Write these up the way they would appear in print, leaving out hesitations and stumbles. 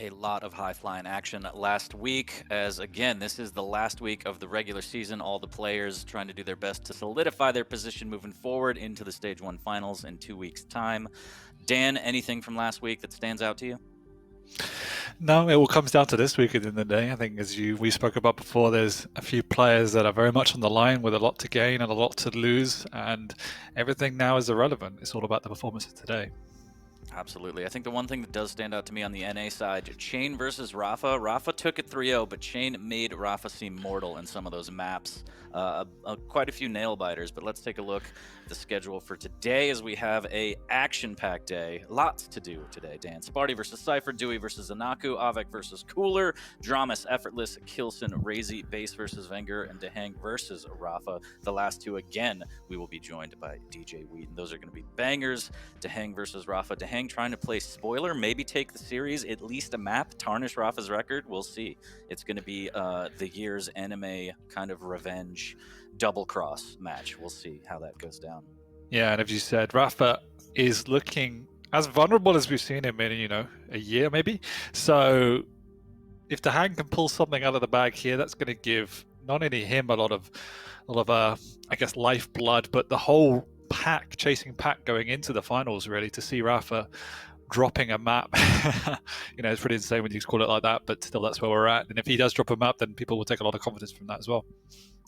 A lot of high-flying action last week, as again, this is the last week of the regular season. All the players trying to do their best to solidify their position moving forward into the Stage 1 finals in 2 weeks' time. Dan, anything from last week that stands out to you? No, it all comes down to this week at the end of the day. I think, as we spoke about before, there's a few players that are very much on the line with a lot to gain and a lot to lose, and everything now is irrelevant. It's all about the performance of today. Absolutely. I think the one thing that does stand out to me on the NA side, Chain versus Rafa. Rafa took it 3-0, but Chain made Rafa seem mortal in some of those maps. Quite a few nail biters, but let's take a look at the schedule for today as we have a action-packed day. Lots to do today, Dan. Spart1e versus cypher, Dewey versus Zanaku, Avek versus Cooler, Dramas, Effortless, Kilson, Razy, Base versus Wenger, and Dehang versus Rafa. The last two, again, we will be joined by DJ Wheaton. Those are going to be bangers. Dehang versus Rafa. Dehang trying to play spoiler, maybe take the series, at least a map, tarnish Rafa's record. We'll see. It's going to be the year's anime kind of revenge double cross match. We'll see how that goes down. Yeah, and as you said, Rafa is looking as vulnerable as we've seen him in, a year maybe. So if Dehang can pull something out of the bag here, that's going to give not only him a lot of I guess, lifeblood, but the whole chasing pack going into the finals, really, to see Rafa dropping a map. It's pretty insane when you call it like that, but still, that's where we're at. And if he does drop a map, then people will take a lot of confidence from that as well.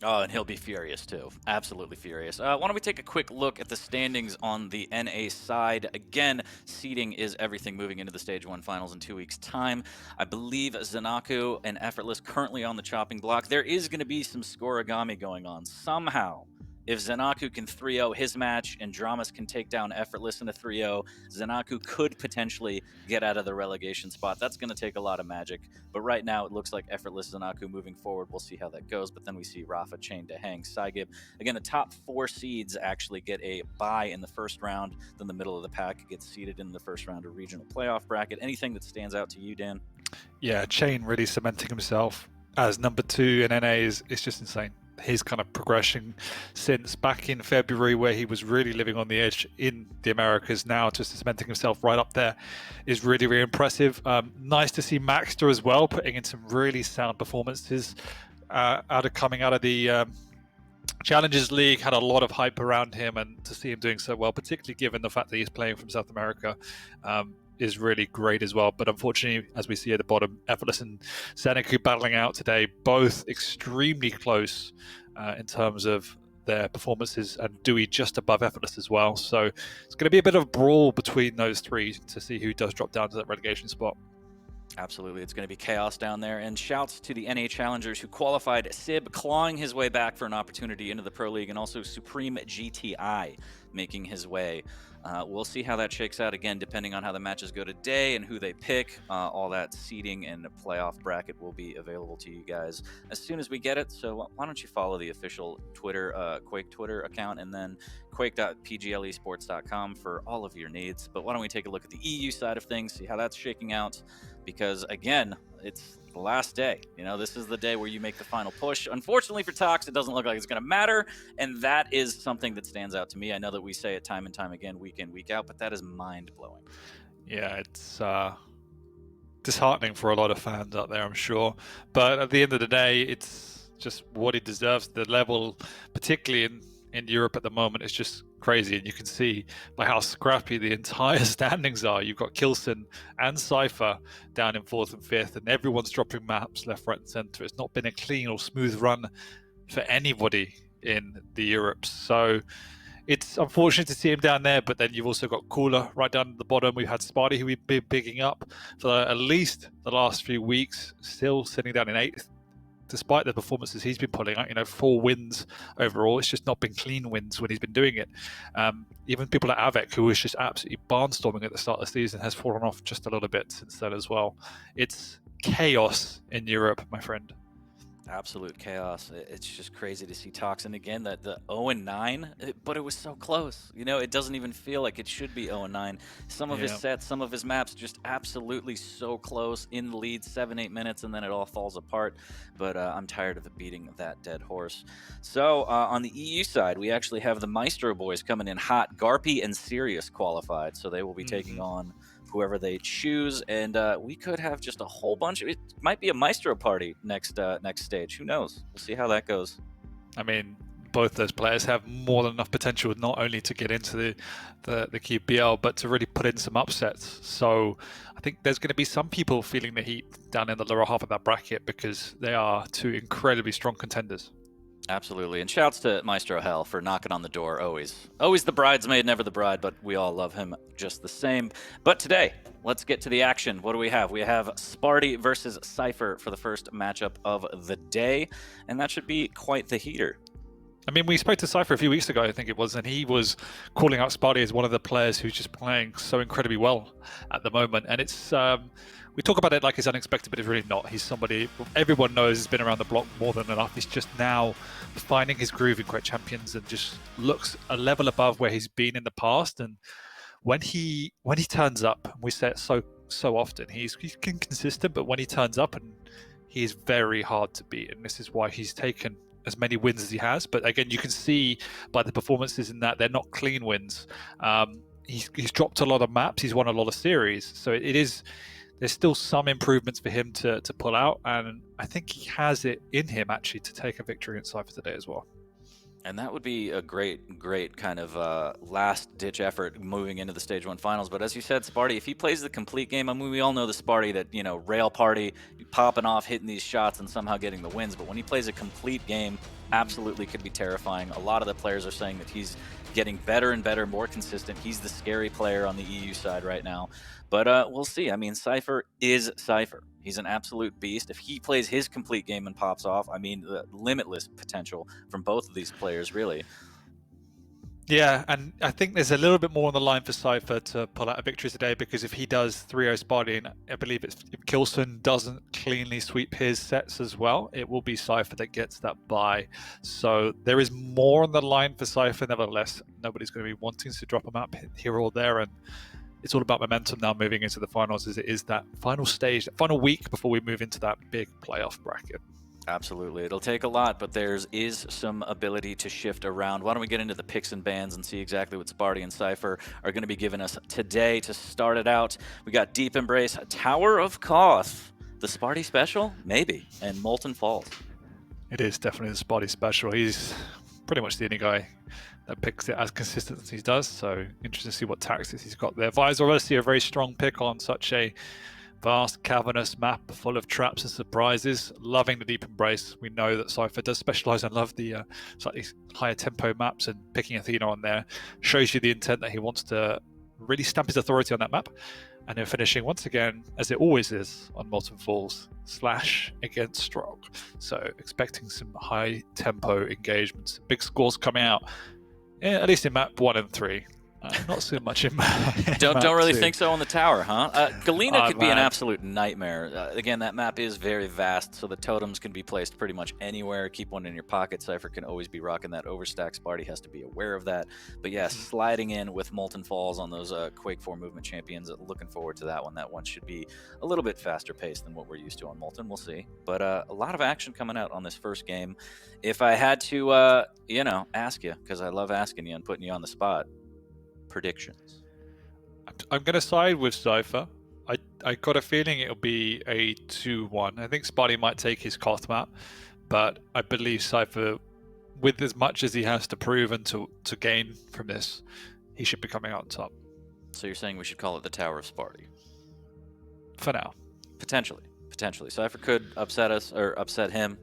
Oh, and he'll be furious too. Absolutely furious. Why don't we take a quick look at the standings on the NA side? Again, seeding is everything moving into the Stage 1 finals in 2 weeks' time. I believe Zanaku and Effortless currently on the chopping block. There is going to be some scoregami going on somehow. If Zanaku can 3-0 his match and Dramas can take down Effortless in a 3-0, Zanaku could potentially get out of the relegation spot. That's going to take a lot of magic. But right now, it looks like Effortless Zanaku moving forward. We'll see how that goes. But then we see Rafa, Chain, Dehang, Saigib. Again, the top 4 seeds actually get a bye in the first round. Then the middle of the pack gets seeded in the first round of regional playoff bracket. Anything that stands out to you, Dan? Yeah, Chain really cementing himself as number 2 in NA is just insane. His kind of progression since back in February, where he was really living on the edge in the Americas, now just cementing himself right up there is really, really impressive. Nice to see Maxter as well, putting in some really sound performances coming out of the Challengers League. Had a lot of hype around him, and to see him doing so well, particularly given the fact that he's playing from South America, is really great as well. But unfortunately, as we see at the bottom, Effortless and Zanaku battling out today, both extremely close in terms of their performances, and Dewey just above Effortless as well. So it's going to be a bit of a brawl between those three to see who does drop down to that relegation spot. Absolutely. It's going to be chaos down there. And shouts to the NA challengers who qualified. Sib clawing his way back for an opportunity into the Pro League, and also Supreme GTI making his way. We'll see how that shakes out, again, depending on how the matches go today and who they pick. All that seeding and playoff bracket will be available to you guys as soon as we get it. So why don't you follow the official Quake Twitter account, and then quake.pglesports.com for all of your needs. But why don't we take a look at the EU side of things, see how that's shaking out? Because, again, it's the last day. This is the day where you make the final push. Unfortunately for Tox, it doesn't look like it's going to matter, and that is something that stands out to me. I know that we say it time and time again, week in, week out, but that is mind-blowing. Yeah, it's disheartening for a lot of fans out there, I'm sure. But at the end of the day, it's just what he deserves. The level, particularly in Europe at the moment, is just crazy, and you can see by how scrappy the entire standings are. You've got Kilson and cypher down in 4th and 5th, and everyone's dropping maps left, right, and centre. It's not been a clean or smooth run for anybody in the Europes. So it's unfortunate to see him down there, but then you've also got Cooler right down at the bottom. We've had Spart1e, who we've been bigging up for at least the last few weeks, still sitting down in 8th. Despite the performances he's been pulling out, 4 wins overall. It's just not been clean wins when he's been doing it. Even people like Avek, who was just absolutely barnstorming at the start of the season, has fallen off just a little bit since then as well. It's chaos in Europe, my friend. Absolute chaos. It's just crazy to see Toxin again, that the 0-9, but it was so close. It doesn't even feel like it should be 0-9. Some of his sets, some of his maps, just absolutely so close, in the lead 7-8 minutes, and then it all falls apart. But I'm tired of beating that dead horse. So on the EU side, we actually have the Maestro boys coming in hot. Garpy and Sirius qualified, so they will be taking on whoever they choose, and we could have just a whole bunch. It might be a Maestro party next stage. Who knows? We'll see how that goes. I mean, both those players have more than enough potential not only to get into the QBL, but to really put in some upsets. So I think there's going to be some people feeling the heat down in the lower half of that bracket because they are two incredibly strong contenders. Absolutely, and shouts to Maestro Hell for knocking on the door always. Always the bridesmaid, never the bride, but we all love him just the same. But today, let's get to the action. What do we have? We have Spart1e versus cypher for the first matchup of the day, and that should be quite the heater. I mean, we spoke to cypher a few weeks ago, I think it was, and he was calling out Spart1e as one of the players who's just playing so incredibly well at the moment. And it's we talk about it like it's unexpected, but it's really not. He's somebody everyone knows has been around the block more than enough. He's just now finding his groove in Quake Champions and just looks a level above where he's been in the past. And when he turns up, we say it so often, he's inconsistent, but when he turns up, and he is very hard to beat, and this is why he's taken as many wins as he has. But again, you can see by the performances in that they're not clean wins. He's dropped a lot of maps, he's won a lot of series, so there's still some improvements for him to pull out, and I think he has it in him actually to take a victory in cypher today as well. And that would be a great kind of last-ditch effort moving into the Stage 1 finals. But as you said, Spart1e, if he plays the complete game, I mean, we all know the Spart1e that, rail party, popping off, hitting these shots, and somehow getting the wins. But when he plays a complete game, absolutely could be terrifying. A lot of the players are saying that he's getting better and better, more consistent. He's the scary player on the EU side right now. But we'll see. I mean, cypher is cypher. He's an absolute beast. If he plays his complete game and pops off, I mean, the limitless potential from both of these players, really. Yeah, and I think there's a little bit more on the line for cypher to pull out a victory today, because if he does 3-0 Spart1e, and I believe if Kilson doesn't cleanly sweep his sets as well, it will be cypher that gets that bye. So there is more on the line for cypher. Nevertheless, nobody's going to be wanting to drop a map here or there, and it's all about momentum now moving into the finals, as it is that final stage, that final week before we move into that big playoff bracket. Absolutely. It'll take a lot, but there is some ability to shift around. Why don't we get into the picks and bans and see exactly what Spart1e and cypher are going to be giving us today to start it out. We got Deep Embrace, Tower of Koth, the Spart1e special? Maybe. And Molten Falls. It is definitely the Spart1e special. He's pretty much the only guy that picks it as consistent as he does, so interesting to see what tactics he's got there. Visor, obviously a very strong pick on such a vast, cavernous map full of traps and surprises. Loving the Deep Embrace. We know that cypher does specialize and love the slightly higher tempo maps, and picking Athena on there shows you the intent that he wants to really stamp his authority on that map. And then finishing once again, as it always is on Molten Falls, Slash against Strong. So expecting some high tempo engagements, big scores coming out. Yeah, at least in map 1 and 3. Not so much in map Don't really think so on the tower, huh? Galena could be an man. absolute nightmare. Again, that map is very vast, so the totems can be placed pretty much anywhere. Keep one in your pocket. Cypher can always be rocking that overstack. Spart1e has to be aware of that. But yeah, sliding in with Molten Falls on those Quake 4 movement champions. Looking forward to that one. That one should be a little bit faster paced than what we're used to on Molten. We'll see. But a lot of action coming out on this first game. If I had to, ask you, because I love asking you and putting you on the spot, predictions. I'm going to side with cypher. I got a feeling it'll be a 2-1. I think Spart1e might take his Koth map, but I believe cypher, with as much as he has to prove and to gain from this, he should be coming out on top. So you're saying we should call it the Tower of Spart1e? For now. Potentially. Cypher could upset us, or upset him.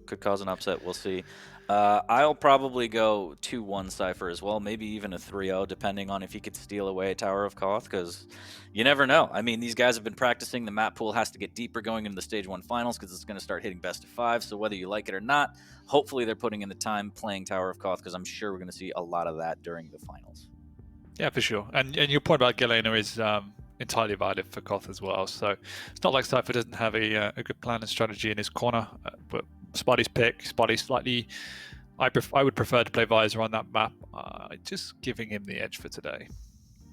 Could cause an upset. We'll see. I'll probably go 2-1 cypher as well, maybe even a 3-0, depending on if he could steal away Tower of Koth, because you never know. I mean, these guys have been practicing. The map pool has to get deeper going into the Stage 1 finals, because it's going to start hitting best of 5, so whether you like it or not, hopefully they're putting in the time playing Tower of Koth, because I'm sure we're going to see a lot of that during the finals. Yeah, for sure. And your point about Galena is entirely valid for Koth as well, so it's not like cypher doesn't have a good plan and strategy in his corner, but Spart1e's pick, Spart1e slightly, I would prefer to play Visor on that map, just giving him the edge for today.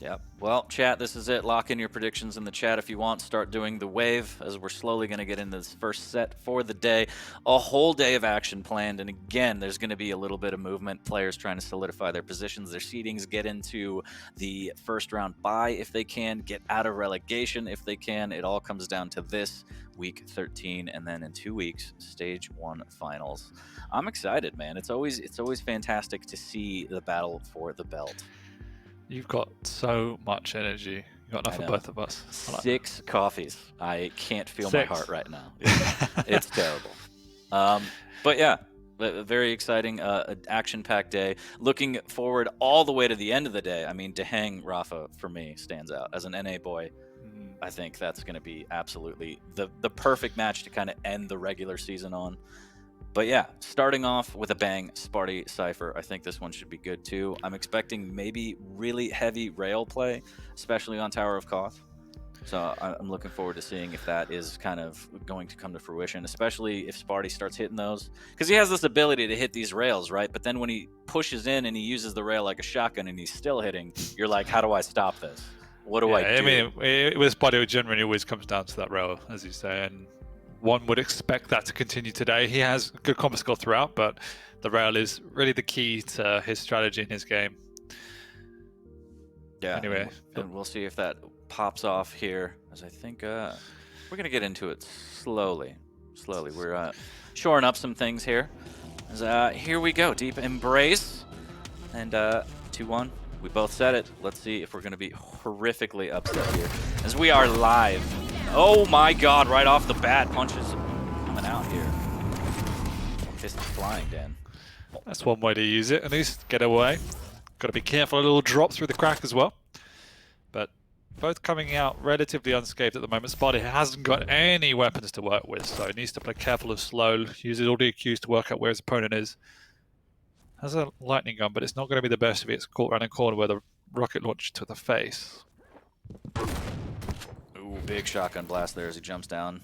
Yep. Well, chat, this is it. Lock in your predictions in the chat if you want. Start doing the wave as we're slowly going to get into this first set for the day. A whole day of action planned. And again, there's going to be a little bit of movement. Players trying to solidify their positions, their seedings, get into the first round bye if they can, get out of relegation if they can. It all comes down to this week 13, and then in 2 weeks, stage 1 finals. I'm excited, man. It's always fantastic to see the battle for the belt. You've got so much energy. You've got enough for both of us. 6 coffees. I can't feel 6. my heart right now. It's terrible. But yeah, very exciting, action-packed day. Looking forward all the way to the end of the day. I mean, Dehang Rafa, for me, stands out. As an NA boy, I think that's going to be absolutely the perfect match to kind of end the regular season on. But yeah, starting off with a bang, Spart1e cypher. I think this one should be good too. I'm expecting maybe really heavy rail play, especially on Tower of Koth. So I'm looking forward to seeing if that is kind of going to come to fruition, especially if Spart1e starts hitting those. Because he has this ability to hit these rails, right? But then when he pushes in and he uses the rail like a shotgun and he's still hitting, you're like, how do I stop this? What do I do? I mean, with Spart1e, it generally always comes down to that rail, as you say, and one would expect that to continue today. He has good combo skill throughout, but the rail is really the key to his strategy in his game. Yeah. Anyway, and we'll see if that pops off here, as I think we're going to get into it slowly. We're shoring up some things here. As, here we go. Deep embrace. And 2-1. We both said it. Let's see if we're going to be horrifically upset here, as we are live. Oh my god, right off the bat, punches coming out here. Fist flying, Dan. That's one way to use it, at least get away. Got to be careful, a little drop through the crack as well. But both coming out relatively unscathed at the moment. Spart1e hasn't got any weapons to work with, so he needs to play careful and slow, use all the Qs to work out where his opponent is. Has a lightning gun, but it's not going to be the best if it's caught around a corner where the rocket launched to the face. Big shotgun blast there as he jumps down.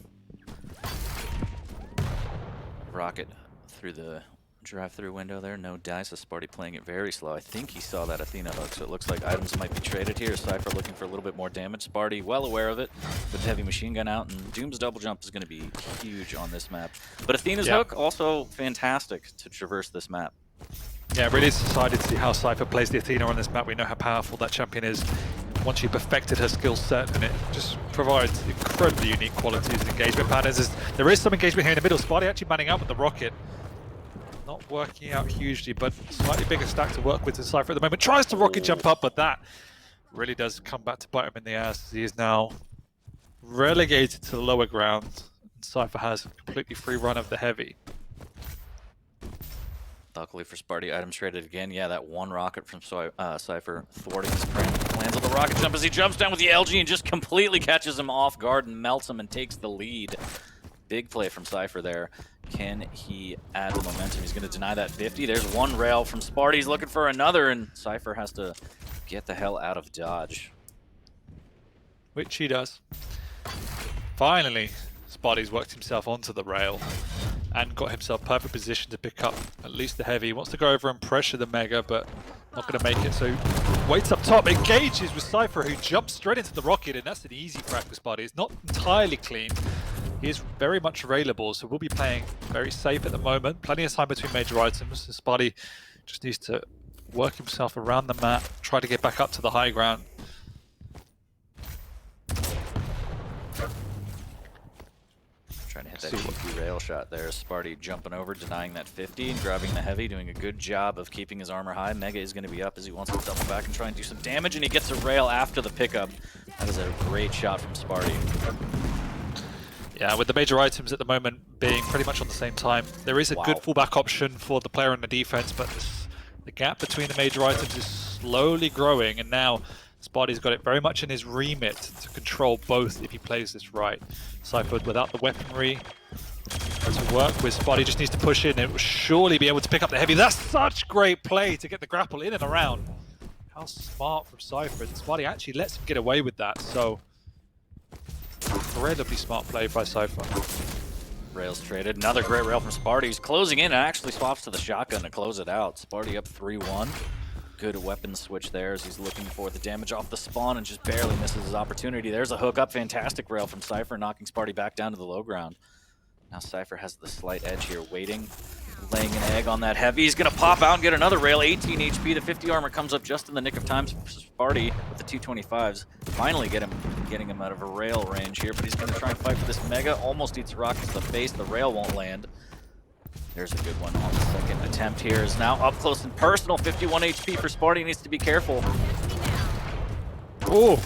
Rocket through the drive-through window there. No dice. Spart1e playing it very slow. I think he saw that Athena hook, so it looks like items might be traded here. Cypher looking for a little bit more damage. Spart1e well aware of it, with the heavy machine gun out, and Doom's double jump is going to be huge on this map. But Athena's hook also fantastic to traverse this map. Yeah, really excited to see how Cypher plays the Athena on this map. We know how powerful that champion is once she perfected her skill set, and it just provides incredibly unique qualities and engagement patterns. There is some engagement here in the middle. Spart1e actually manning out with the rocket. Not working out hugely, but slightly bigger stack to work with in Cypher at the moment. Tries to rocket jump up, but that really does come back to bite him in the ass. He is now relegated to the lower ground. Cypher has a completely free run of the heavy. Luckily for Spart1e, items traded again. Yeah, that one rocket from Cypher thwarting his plan. Lands on the rocket jump as he jumps down with the LG and just completely catches him off guard and melts him and takes the lead. Big play from Cypher there. Can he add the momentum? He's going to deny that 50. There's one rail from Spart1e. He's looking for another, and Cypher has to get the hell out of dodge. Which he does. Finally, Spart1e's worked himself onto the rail and got himself perfect position to pick up at least the heavy. He wants to go over and pressure the Mega, but not going to make it, so waits up top, engages with Cypher, who jumps straight into the rocket, and that's an easy frag with Spart1e. It's not entirely clean. He is very much available, so we'll be playing very safe at the moment. Plenty of time between major items. So Spart1e just needs to work himself around the map, try to get back up to the high ground. Trying to hit that cheeky rail shot there. Spart1e jumping over, denying that 50 and grabbing the heavy, doing a good job of keeping his armor high. Mega is going to be up as he wants to double back and try and do some damage, and he gets a rail after the pickup. That is a great shot from Spart1e. Yeah, with the major items at the moment being pretty much on the same time, there is a good fallback option for the player on the defense, but the gap between the major items is slowly growing, and now Spart1e's got it very much in his remit to control both if he plays this right. Cypher without the weaponry to work with. Spart1e just needs to push in, and it will surely be able to pick up the heavy. That's such great play to get the grapple in and around. How smart from Cypher. And Spart1e actually lets him get away with that, so incredibly smart play by Cypher. Rails traded. Another great rail from Spart1e. He's closing in and actually swaps to the shotgun to close it out. Spart1e up 3-1. Good weapon switch there as he's looking for the damage off the spawn and just barely misses his opportunity. There's a hook up. Fantastic rail from Cypher, knocking Spart1e back down to the low ground. Now Cypher has the slight edge here, waiting, laying an egg on that heavy. He's going to pop out and get another rail. 18 HP. The 50 armor comes up just in the nick of time for Spart1e with the 225s. Finally getting him out of a rail range here, but he's going to try and fight for this Mega. Almost eats a rocket to the face. The rail won't land. There's a good one on the second attempt here. Is now up close and personal. 51 HP for Spart1e. Needs to be careful. Oh.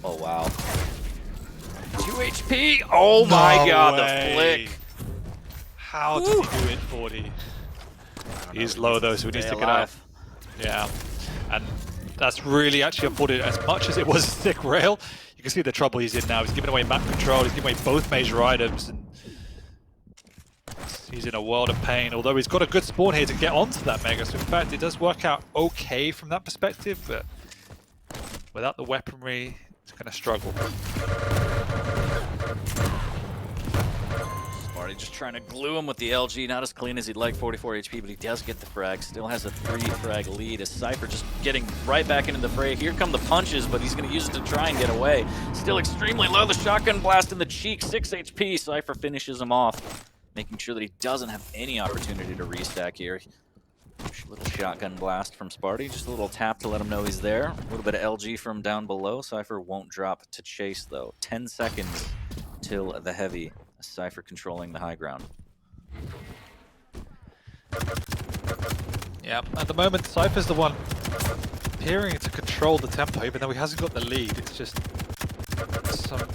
Oh, wow. 2 HP. Oh, my God. The flick. How did he do it, 40? He's low, though, so he needs to get out. Yeah. And that's really actually afforded, as much as it was a sick rail, you can see the trouble he's in now. He's giving away map control. He's giving away both major items. And he's in a world of pain, although he's got a good spawn here to get onto that Mega. So in fact, it does work out okay from that perspective, but without the weaponry, it's going to struggle. Spart1e just trying to glue him with the LG. Not as clean as he'd like, 44 HP, but he does get the frag. Still has a 3-frag lead as Cypher just getting right back into the fray. Here come the punches, but he's going to use it to try and get away. Still extremely low. The shotgun blast in the cheek, 6 HP. Cypher finishes him off, making sure that he doesn't have any opportunity to restack here. Little shotgun blast from Spart1e, just a little tap to let him know he's there. A little bit of LG from down below. Cypher won't drop to chase though. 10 seconds till the heavy. Cypher controlling the high ground. Yeah, at the moment Cypher's the one appearing to control the tempo, even though he hasn't got the lead. It's just some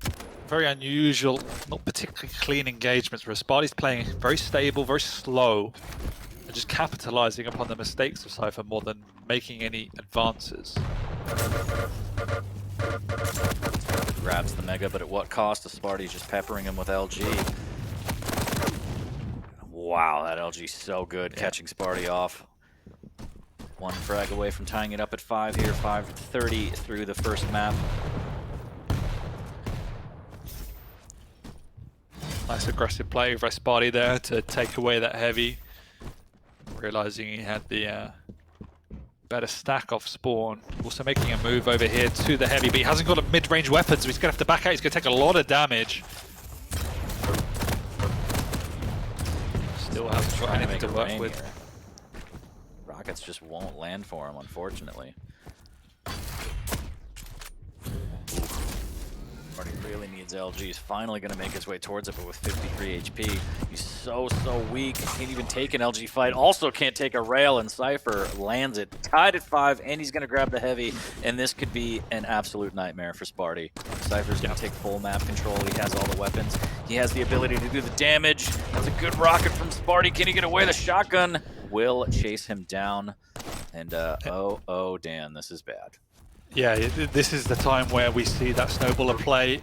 very unusual, not particularly clean engagements where Spart1e's playing very stable, very slow, and just capitalizing upon the mistakes of Cypher more than making any advances. Grabs the Mega, but at what cost? The Spart1e just peppering him with LG. Wow, that LG's so good, catching Spart1e off. One frag away from tying it up at 5 here, 5:30 through the first map. Nice aggressive play by Spart1e there to take away that heavy. Realizing he had the better stack off spawn. Also making a move over here to the heavy, but he hasn't got a mid-range weapon, so he's going to have to back out. He's going to take a lot of damage. Still hasn't got anything to work with. Here. Rockets just won't land for him, unfortunately. Really needs LG. He's finally going to make his way towards it, but with 53 HP, he's so weak. Can't even take an LG fight. Also can't take a rail, and Cypher lands it. Tied at 5, and he's going to grab the heavy, and this could be an absolute nightmare for Spart1e. Cypher's going to take full map control. He has all the weapons. He has the ability to do the damage. That's a good rocket from Spart1e. Can he get away? The shotgun will chase him down, and oh, Dan, this is bad. Yeah, this is the time where we see that snowballer play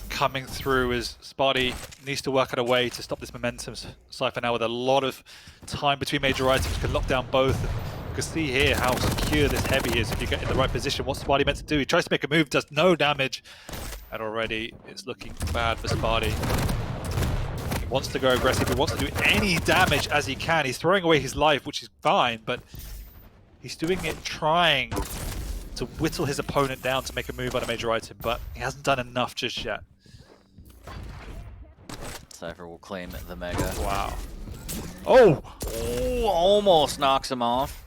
coming through as Spart1e needs to work out a way to stop this momentum. Cypher now with a lot of time between major items can lock down both. You can see here how secure this heavy is if you get in the right position. What's Spart1e meant to do? He tries to make a move, does no damage, and already it's looking bad for Spart1e. He wants to go aggressive, he wants to do any damage as he can. He's throwing away his life, which is fine, but he's doing it trying to whittle his opponent down to make a move on a major item, but he hasn't done enough just yet. Cypher will claim the Mega. Wow. Oh! Almost knocks him off.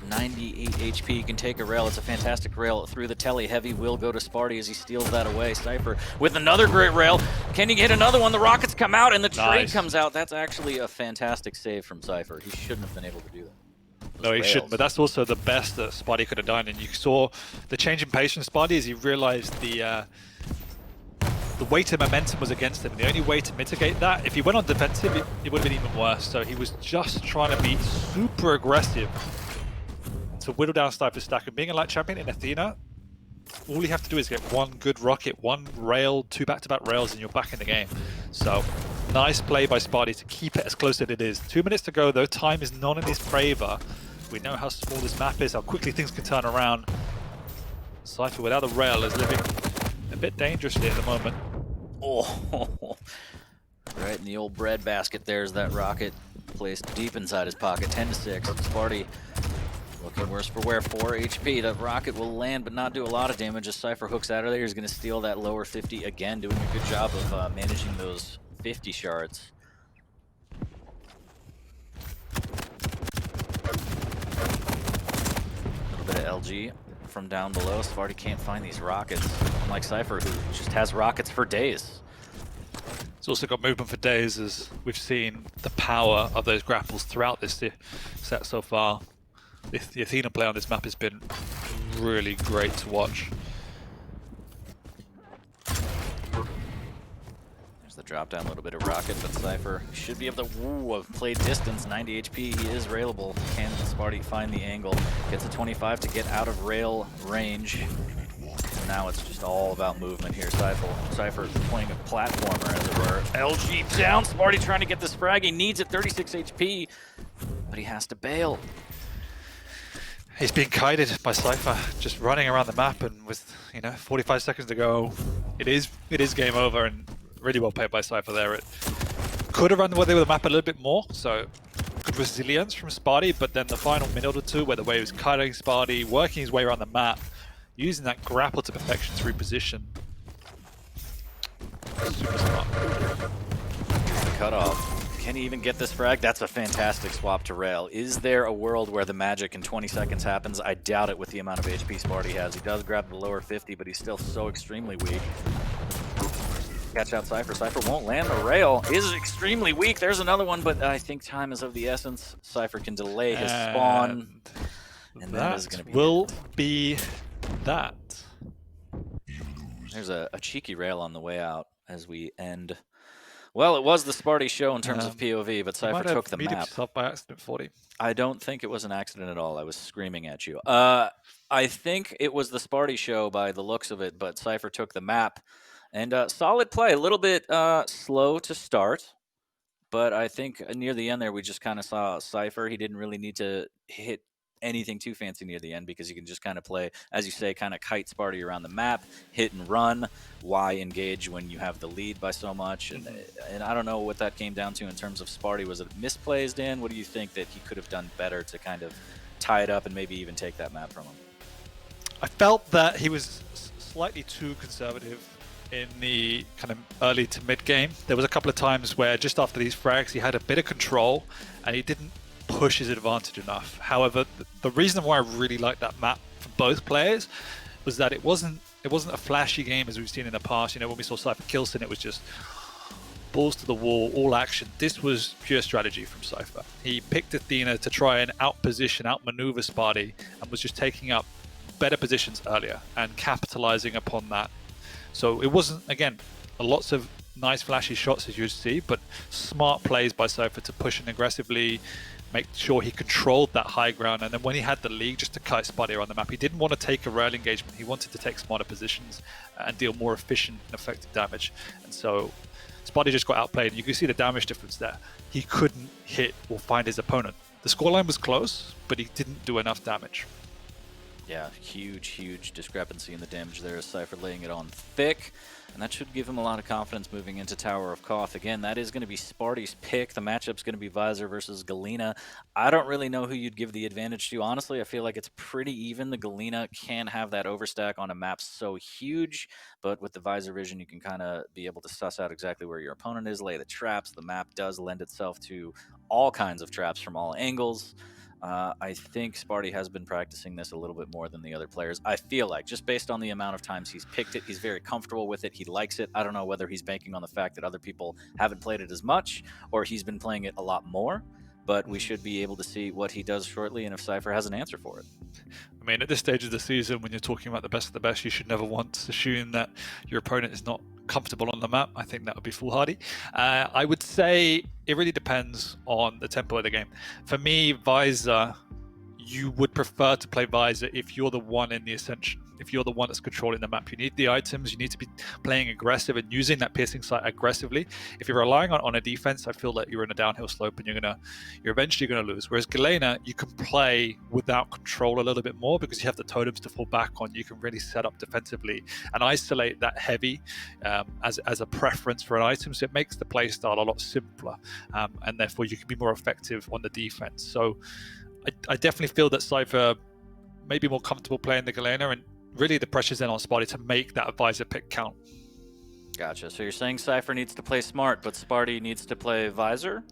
98 HP, can take a rail. It's a fantastic rail through the telly. Heavy will go to Spart1e as he steals that away. Cypher with another great rail. Can he get another one? The rockets come out and the trade comes out. That's actually a fantastic save from Cypher. He shouldn't have been able to do that. No, he shouldn't, but that's also the best that Spart1e could have done. And you saw the change in patience Spart1e as he realized the weight and momentum was against him. And the only way to mitigate that, if he went on defensive, it would have been even worse. So he was just trying to be super aggressive to whittle down Cypher's stack. And being a light champion in Athena, all you have to do is get one good rocket, one rail, 2 back-to-back rails, and you're back in the game. So nice play by Spart1e to keep it as close as it is. 2 minutes to go though, time is not in his favor. We know how small this map is, how quickly things can turn around. Cypher without a rail is living a bit dangerously at the moment. Oh, right in the old bread basket there's that rocket placed deep inside his pocket. 10-6. Spart1e Looking worse for wear. 4 HP. The rocket will land, but not do a lot of damage as Cypher hooks out of there. He's going to steal that lower 50 again, doing a good job of managing those 50 shards. A little bit of LG from down below. Spart1e can't find these rockets, unlike Cypher, who just has rockets for days. It's also got movement for days, as we've seen the power of those grapples throughout this set so far. The Athena play on this map has been really great to watch. There's the drop down, a little bit of rocket, but Cypher should be able to play distance. 90 HP, he is railable. Can Spart1e find the angle? Gets a 25 to get out of rail range. Now it's just all about movement here. Cypher playing a platformer, as it were. LG down. Spart1e trying to get this frag. He needs it. 36 HP, but he has to bail. He's being kited by cypher, just running around the map, and with 45 seconds to go, it is game over. And really well played by cypher there. It could have run away with the map a little bit more, so good resilience from Spart1e. But then the final minute or two, where the way he was kiting Spart1e, working his way around the map, using that grapple to perfection through position. Super smart. Cut off. Can he even get this frag? That's a fantastic swap to rail. Is there a world where the magic in 20 seconds happens? I doubt it with the amount of HP Spart1e has. He does grab the lower 50, but he's still so extremely weak. Catch out Cypher. Cypher won't land the rail. Is extremely weak. There's another one, but I think time is of the essence. Cypher can delay his spawn. And that is going to be will be that. There's a cheeky rail on the way out as we end. Well, it was the Spart1e show in terms of POV, but Cypher took the map. By accident, 40. I don't think it was an accident at all. I was screaming at you. I think it was the Spart1e show by the looks of it, but Cypher took the map. And solid play. A little bit slow to start, but I think near the end there we just kind of saw Cypher. He didn't really need to hit anything too fancy near the end, because you can just kind of play, as you say, kind of kite Spart1e around the map, hit and run. Why engage when you have the lead by so much? And I don't know what that came down to in terms of Spart1e. Was it misplays, Dan? What do you think that he could have done better to kind of tie it up and maybe even take that map from him? I felt that he was slightly too conservative in the kind of early to mid game. There was a couple of times where just after these frags he had a bit of control and he didn't push his advantage enough. However, the reason why I really liked that map for both players was that it wasn't a flashy game as we've seen in the past. When we saw Cypher Kilson, it was just balls to the wall, all action. This was pure strategy from Cypher. He picked Athena to try and outposition, outmaneuver Spart1e, and was just taking up better positions earlier and capitalizing upon that. So it wasn't, again, lots of nice flashy shots as you'd see, but smart plays by Cypher to push in aggressively, make sure he controlled that high ground, and then when he had the lead, just to kite Spart1e around the map. He didn't want to take a rail engagement. He wanted to take smarter positions and deal more efficient and effective damage. And so Spart1e just got outplayed. You can see the damage difference there. He couldn't hit or find his opponent. The scoreline was close, but he didn't do enough damage. Yeah, huge discrepancy in the damage there. Cypher laying it on thick, and that should give him a lot of confidence moving into Tower of Koth. Again, that is going to be Spart1e's pick. The matchup's going to be Visor versus Galena. I don't really know who you'd give the advantage to. Honestly, I feel like it's pretty even. The Galena can have that overstack on a map so huge, but with the Visor vision, you can kind of be able to suss out exactly where your opponent is, lay the traps. The map does lend itself to all kinds of traps from all angles. I think Spart1e has been practicing this a little bit more than the other players. I feel like, just based on the amount of times he's picked it, he's very comfortable with it. He likes it. I don't know whether he's banking on the fact that other people haven't played it as much, or he's been playing it a lot more. But we should be able to see what he does shortly, and if Cypher has an answer for it. I mean, at this stage of the season, when you're talking about the best of the best, you should never want to assume that your opponent is not comfortable on the map. I think that would be foolhardy. I would say it really depends on the tempo of the game. For me, Visor, you would prefer to play Visor if you're the one in the Ascension. If you're the one that's controlling the map, you need the items, you need to be playing aggressive and using that piercing sight aggressively. If you're relying on a defense, I feel like you're in a downhill slope and you're eventually going to lose. Whereas Galena, you can play without control a little bit more because you have the totems to fall back on. You can really set up defensively and isolate that heavy as a preference for an item. So it makes the play style a lot simpler, and therefore you can be more effective on the defense. So I definitely feel that Cypher may be more comfortable playing the Galena, and really the pressure's in on Spart1e to make that advisor pick count. Gotcha. So you're saying Cypher needs to play smart, but Spart1e needs to play visor?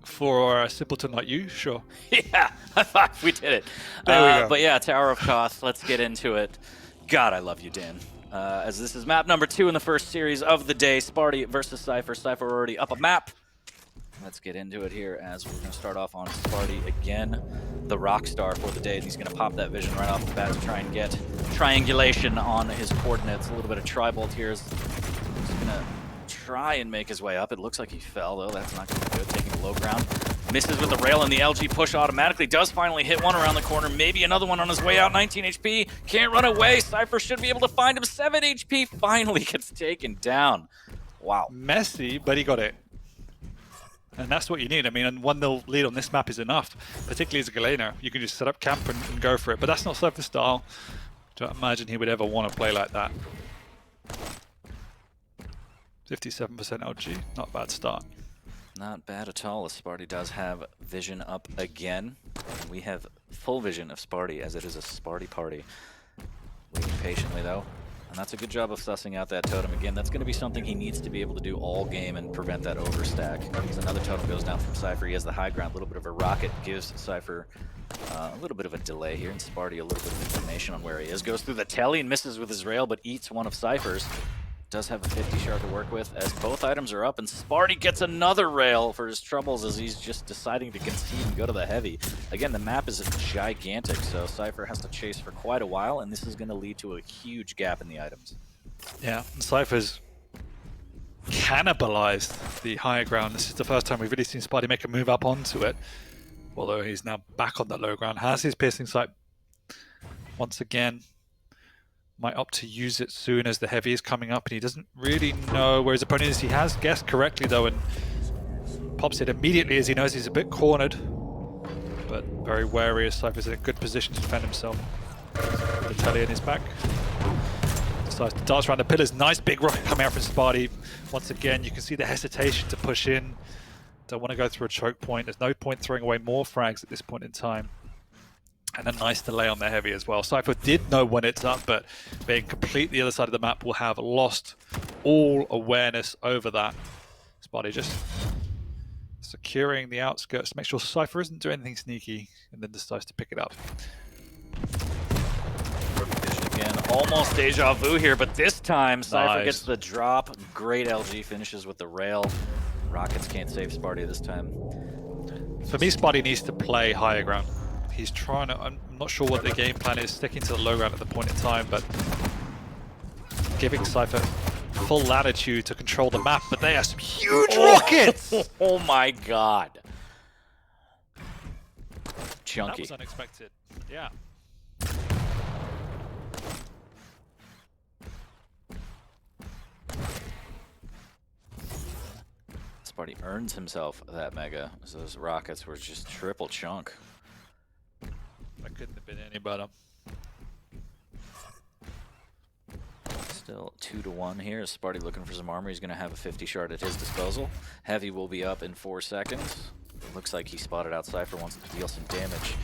For a simpleton like you, sure. Yeah, high five, we did it. There we go. But yeah, Tower of Koth, let's get into it. God, I love you, Dan. As this is map number 2 in the first series of the day, Spart1e versus Cypher. Cypher already up a map. Let's get into it here as we're going to start off on Spart1e again, the rock star for the day. And he's going to pop that vision right off the bat to try and get triangulation on his coordinates. A little bit of tri-bolt here. He's going to try and make his way up. It looks like he fell, though. That's not going to be good. Taking the low ground. Misses with the rail, and the LG push automatically. Does finally hit one around the corner. Maybe another one on his way out. 19 HP. Can't run away. Cypher should be able to find him. 7 HP. Finally gets taken down. Wow. Messy, but he got it. And that's what you need. I mean, and 1-0 lead on this map is enough, particularly as a Galena. You can just set up camp and go for it. But that's not Cypher's style. Don't imagine he would ever want to play like that. 57% LG, not a bad start. Not bad at all, as Spart1e does have vision up again. And we have full vision of Spart1e, as it is a Spart1e party. Waiting patiently, though. And that's a good job of sussing out that totem. Again, that's going to be something he needs to be able to do all game and prevent that overstack. Because another totem goes down from Cypher. He has the high ground. A little bit of a rocket gives Cypher a little bit of a delay here. And Spart1e a little bit of information on where he is. Goes through the telly and misses with his rail, but eats one of Cypher's. Does have a 50 shard to work with as both items are up, and Spart1e gets another rail for his troubles as he's just deciding to concede and go to the heavy. Again, the map is gigantic, so Cypher has to chase for quite a while, and this is going to lead to a huge gap in the items. Yeah, and Cypher's cannibalized the higher ground. This is the first time we've really seen Spart1e make a move up onto it, although he's now back on the low ground. Has his piercing sight once again. Might opt to use it soon as the heavy is coming up, and he doesn't really know where his opponent is. He has guessed correctly though, and pops it immediately as he knows he's a bit cornered, but very wary as Cypher's in a good position to defend himself. The telly in his back. Decides to dance around the pillars. Nice big rocket coming out from Spart1e. Once again, you can see the hesitation to push in. Don't want to go through a choke point. There's no point throwing away more frags at this point in time. And a nice delay on the heavy as well. Cypher did know when it's up, but being completely the other side of the map will have lost all awareness over that. Spart1e just securing the outskirts to make sure Cypher isn't doing anything sneaky, and then decides to pick it up. Again, almost deja vu here, but this time Cypher Nice. gets the drop. Great LG finishes with the rail. Rockets can't save Spart1e this time. For me, Spart1e needs to play higher ground. He's trying to, I'm not sure what the game plan is, sticking to the low ground at the point in time, but giving Cypher full latitude to control the map, but they have some huge rockets! Oh my god. That Chunky. was unexpected, yeah. Spart1e earns himself that mega, so those rockets were just triple chunk. That couldn't have been any better. Still 2-1 here. Spart1e looking for some armor. He's going to have a 50 shard at his disposal. Heavy will be up in 4 seconds. It looks like he spotted out Cypher, wants to deal some damage.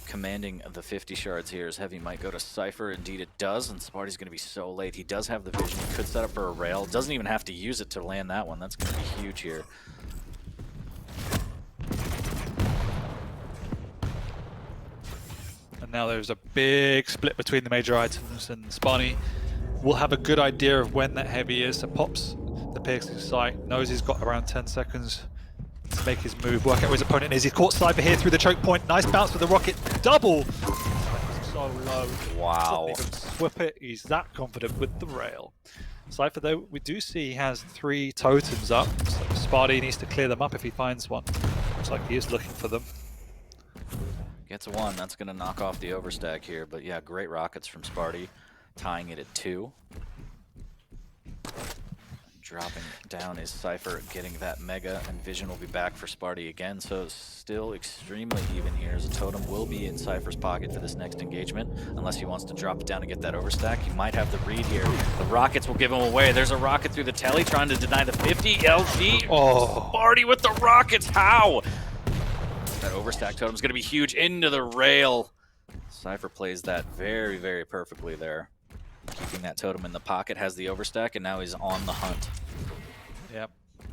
Commanding the 50 shards here as Heavy might go to Cypher. Indeed it does, and Spart1e's going to be so late. He does have the vision. He could set up for a rail. Doesn't even have to use it to land that one. That's going to be huge here. And now there's a big split between the major items, and Spart1e will have a good idea of when that heavy is. So pops the piercing sight, knows he's got around 10 seconds to make his move, work out where his opponent is. He's caught Cypher here through the choke point. Nice bounce with the rocket, double! So low. Wow. Doesn't even whip it. He's that confident with the rail. Cypher, though, we do see he has 3 totems up. So Spart1e needs to clear them up if he finds one. Looks like he is looking for them. Gets one. That's going to knock off the overstack here. But yeah, great rockets from Spart1e, tying it at 2. Dropping down is Cypher, getting that mega, and Vision will be back for Spart1e again. So still extremely even here, as a totem will be in Cypher's pocket for this next engagement, unless he wants to drop it down to get that overstack. He might have the read here. The rockets will give him away. There's a rocket through the telly trying to deny the 50. LG. Oh. Spart1e with the rockets. How? That overstack totem is going to be huge into the rail. Cypher plays that very, very perfectly there. Keeping that totem in the pocket, has the overstack, and now he's on the hunt. Yep.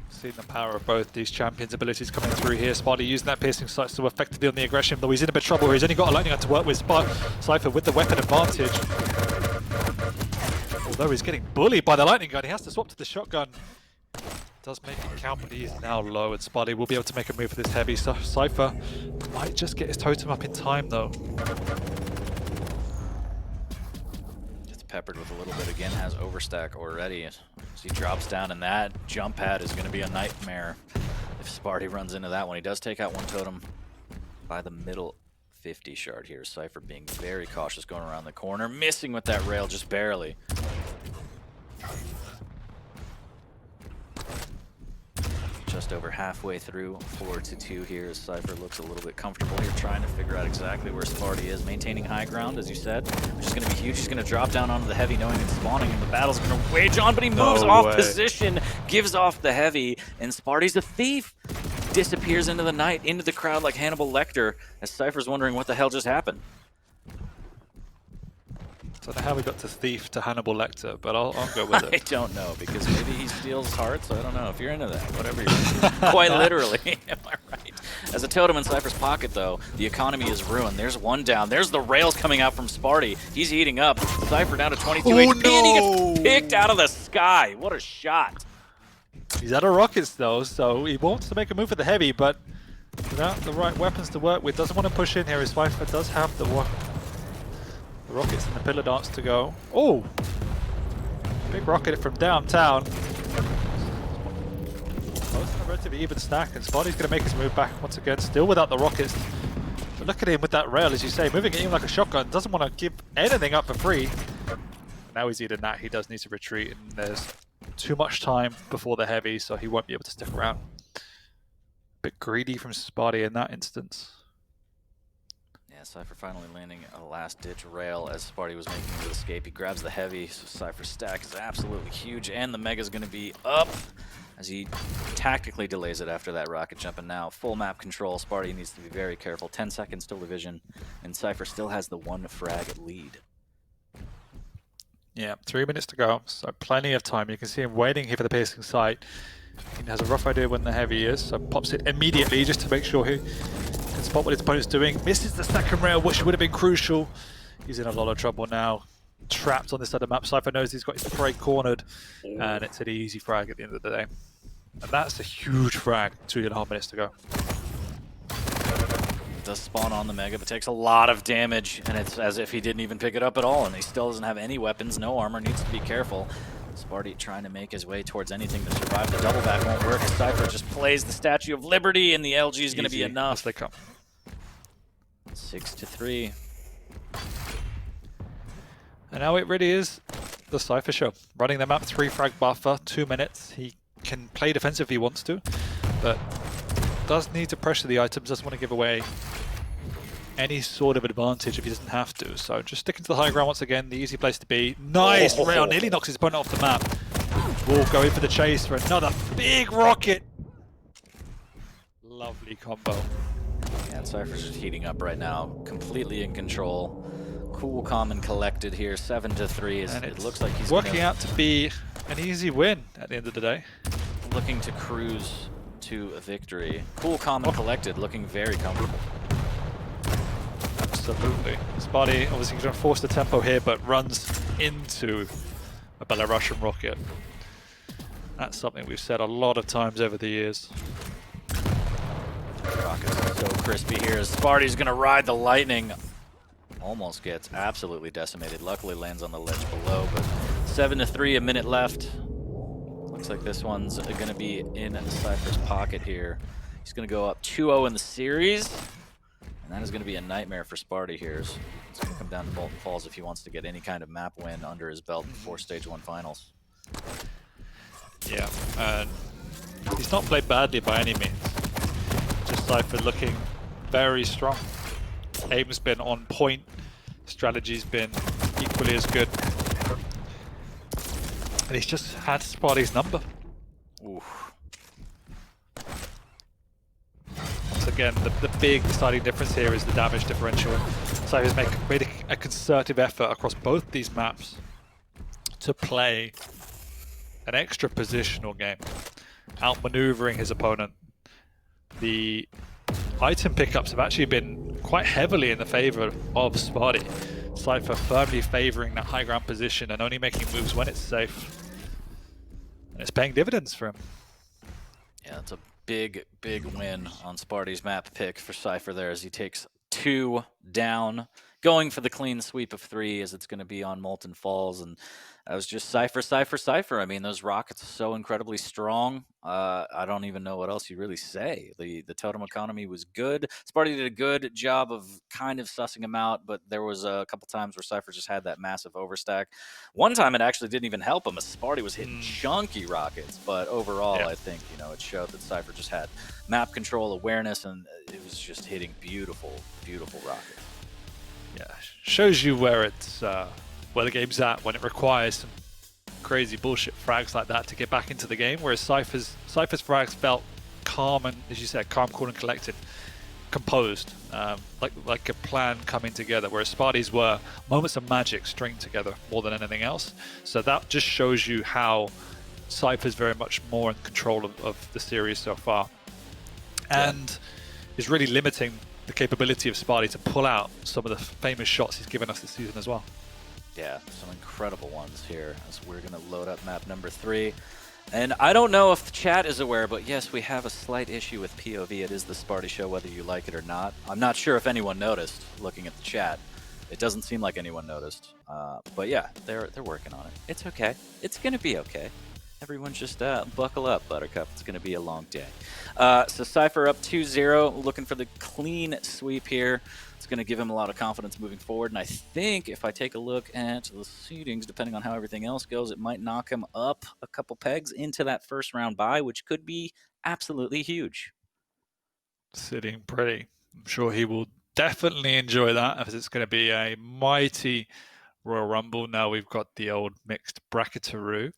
Seeing the power of both these champions' abilities coming through here. Spart1e using that piercing sight so effectively on the aggression, though he's in a bit of trouble here. He's only got a lightning gun to work with. Cypher with the weapon advantage. Although he's getting bullied by the lightning gun, he has to swap to the shotgun. Does make it count, but he is now low, and Spart1e will be able to make a move for this heavy. So Cypher might just get his totem up in time, though. Gets peppered with a little bit again, has overstack already. As he drops down, and that jump pad is going to be a nightmare if Spart1e runs into that one. He does take out one totem by the middle 50 shard here. Cypher being very cautious going around the corner, missing with that rail just barely. Just over halfway through, 4-2 here as Cypher looks a little bit comfortable here, trying to figure out exactly where Spart1e is, maintaining high ground, as you said, which is going to be huge. He's going to drop down onto the heavy, knowing it's spawning, and the battle's going to wage on, but he moves off position, gives off the heavy, and Spart1e's a thief! Disappears into the night, into the crowd like Hannibal Lecter, as Cypher's wondering what the hell just happened. I don't know how we got to thief to Hannibal Lecter, but I'll go with it. I don't know, because maybe he steals hearts. I don't know. If you're into that, whatever you're into. Quite literally, am I right? As a totem in Cypher's pocket, though, the economy is ruined. There's one down. There's the rails coming out from Spart1e. He's heating up. Cypher down to 22 HP, and he gets picked out of the sky. What a shot. He's out of rockets, though, so he wants to make a move for the heavy, but without the right weapons to work with, doesn't want to push in here. His Cypher does have the rockets and the pillar darts to go. Oh! Big rocket from downtown. Both in a relatively even stack, and Spart1e's going to make his move back once again, still without the rockets. But look at him with that rail, as you say, moving it in like a shotgun. Doesn't want to give anything up for free. Now he's eating that. He does need to retreat, and there's too much time before the heavy, so he won't be able to stick around. Bit greedy from Spart1e in that instance. Cypher finally landing a last-ditch rail as Spart1e was making his escape. He grabs the heavy, so Cypher's stack is absolutely huge, and the Mega's going to be up as he tactically delays it after that rocket jump, and now full map control. Spart1e needs to be very careful. 10 seconds till division, and Cypher still has the one frag lead. Yeah, 3 minutes to go, so plenty of time. You can see him waiting here for the piercing sight. He has a rough idea when the heavy is, so pops it immediately just to make sure he can spot what his opponent's doing. Misses the second rail, which would have been crucial. He's in a lot of trouble now. Trapped on this side of the map. Cypher knows he's got his prey cornered, and it's an easy frag at the end of the day. And that's a huge frag. 2.5 minutes to go. Does spawn on the Mega, but takes a lot of damage, and it's as if he didn't even pick it up at all, and he still doesn't have any weapons, no armor, needs to be careful. Spart1e trying to make his way towards anything to survive. The double back won't work. Cypher just plays the Statue of Liberty, and the LG is going to be enough. They come. 6-3. And now it really is the Cypher show. Running the map, 3 frag buffer, 2 minutes. He can play defensive if he wants to, but does need to pressure the items, doesn't want to give away any sort of advantage if he doesn't have to. So just sticking to the high ground once again, the easy place to be. Nice rail, nearly knocks his opponent off the map. Will go in for the chase for another big rocket. Lovely combo. Yeah, Cypher's just heating up right now, completely in control. Cool, calm, and collected here. 7-3. It looks like he's working out to be an easy win at the end of the day. Looking to cruise to a victory. Cool, calm, and collected, looking very comfortable. Absolutely. Spart1e obviously going to force the tempo here, but runs into a Belarusian rocket. That's something we've said a lot of times over the years. Rockets are so crispy here as Spart1e's going to ride the lightning. Almost gets absolutely decimated. Luckily lands on the ledge below, but 7-3, a minute left. Looks like this one's going to be in Cypher's pocket here. He's going to go up 2-0 in the series. And that is going to be a nightmare for Spart1e here. It's going to come down to Molten Falls if he wants to get any kind of map win under his belt before Stage 1 finals. Yeah, and he's not played badly by any means. Just Cypher looking very strong. Aim's been on point, strategy's been equally as good. And he's just had Spart1e's number. Oof. Once again, the big deciding difference here is the damage differential. Cypher's made a concerted effort across both these maps to play an extra positional game, outmaneuvering his opponent. The item pickups have actually been quite heavily in the favor of Spart1e. Cypher firmly favoring that high ground position and only making moves when it's safe. And it's paying dividends for him. Yeah, it's a big win on Spart1e's map pick for Cypher there as he takes 2 down, going for the clean sweep of 3 as it's going to be on Molten Falls. And that was just Cypher. I mean, those rockets are so incredibly strong. I don't even know what else you really say. The totem economy was good. Spart1e did a good job of kind of sussing him out, but there was a couple times where Cypher just had that massive overstack. One time it actually didn't even help him as Spart1e was hitting chunky rockets, but overall I think, you know, it showed that Cypher just had map control, awareness, and it was just hitting beautiful rockets. Yeah, shows you where it's where the game's at when it requires some crazy bullshit frags like that to get back into the game. Whereas Cypher's frags felt calm and, as you said, calm, cool, and collected, composed, like a plan coming together. Whereas Spart1e's were moments of magic stringed together more than anything else. So that just shows you how Cypher's very much more in control of the series so far, and is really limiting the capability of Spart1e to pull out some of the famous shots he's given us this season as well. Yeah, some incredible ones here as we're going to load up map number 3. And I don't know if the chat is aware, but yes, we have a slight issue with POV. It is the Spart1e show, whether you like it or not. I'm not sure if anyone noticed looking at the chat. It doesn't seem like anyone noticed. But yeah, they're working on it. It's okay. It's going to be okay. Everyone just buckle up, Buttercup. It's going to be a long day. So Cypher up 2-0, looking for the clean sweep here. It's going to give him a lot of confidence moving forward. And I think if I take a look at the seedings, depending on how everything else goes, it might knock him up a couple pegs into that first round bye, which could be absolutely huge. Sitting pretty. I'm sure he will definitely enjoy that, as it's going to be a mighty Royal Rumble. Now we've got the old mixed bracketaroo.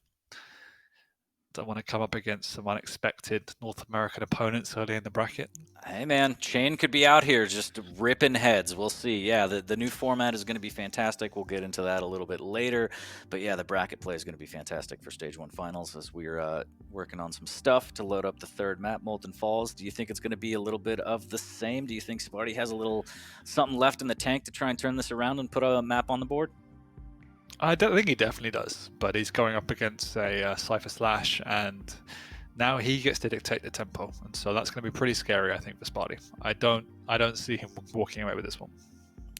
Don't want to come up against some unexpected North American opponents early in the bracket. Hey man, Chain could be out here just ripping heads. We'll see. Yeah, the new format is going to be fantastic. We'll get into that a little bit later. But yeah, the bracket play is going to be fantastic for Stage 1 Finals as we're working on some stuff to load up the third map, Molten Falls. Do you think it's going to be a little bit of the same? Do you think Spart1e has a little something left in the tank to try and turn this around and put a map on the board? I don't think he definitely does, but he's going up against a Cypher Slash, and now he gets to dictate the tempo, and so that's going to be pretty scary, I think, for Spart1e. I don't see him walking away with this one.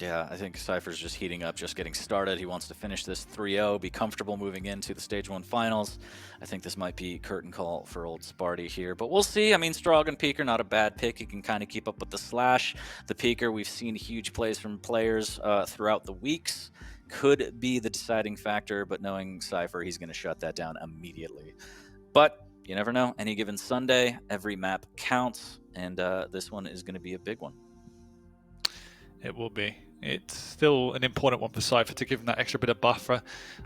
Yeah, I think Cypher's just heating up, just getting started. He wants to finish this 3-0, be comfortable moving into the Stage 1 Finals. I think this might be curtain call for old Spart1e here, but we'll see. I mean, Strog and Peeker, not a bad pick. He can kind of keep up with the Slash. The Peeker, we've seen huge plays from players throughout the weeks. Could be the deciding factor, but knowing Cypher, he's going to shut that down immediately. But you never know. Any given Sunday, every map counts, and this one is going to be a big one. It will be. It's still an important one for Cypher to give him that extra bit of buffer.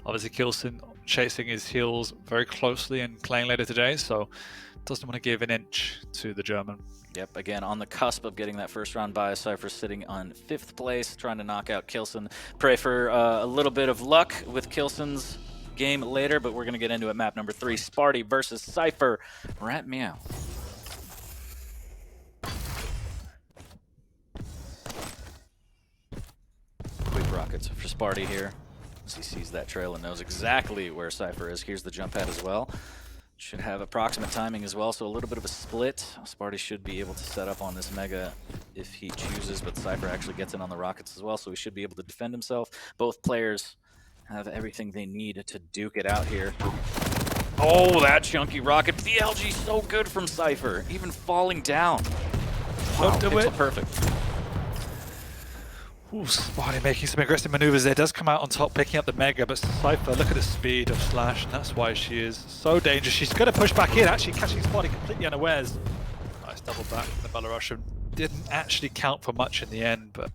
Obviously, Kilson chasing his heels very closely and playing later today, so doesn't want to give an inch to the German. Yep, again, on the cusp of getting that first round bye. Cypher sitting on 5th place, trying to knock out Kilson. Pray for a little bit of luck with Kilson's game later, but we're going to get into it. Map number 3, Spart1e versus Cypher. Rat meow. Quick rockets for Spart1e here, as he sees that trail and knows exactly where Cypher is. Here's the jump pad as well. Should have approximate timing as well, so a little bit of a split. Spart1e should be able to set up on this Mega if he chooses, but Cypher actually gets in on the rockets as well, so he should be able to defend himself. Both players have everything they need to duke it out here. Oh, that chunky rocket. The LG so good from Cypher, even falling down. Wow, pixel perfect. Ooh, Spart1e making some aggressive maneuvers there. Does come out on top, picking up the Mega, but Cypher, look at the speed of Slash, and that's why she is so dangerous. She's going to push back in, actually catching Spart1e completely unawares. Nice double back from the Belarusian. Didn't actually count for much in the end, but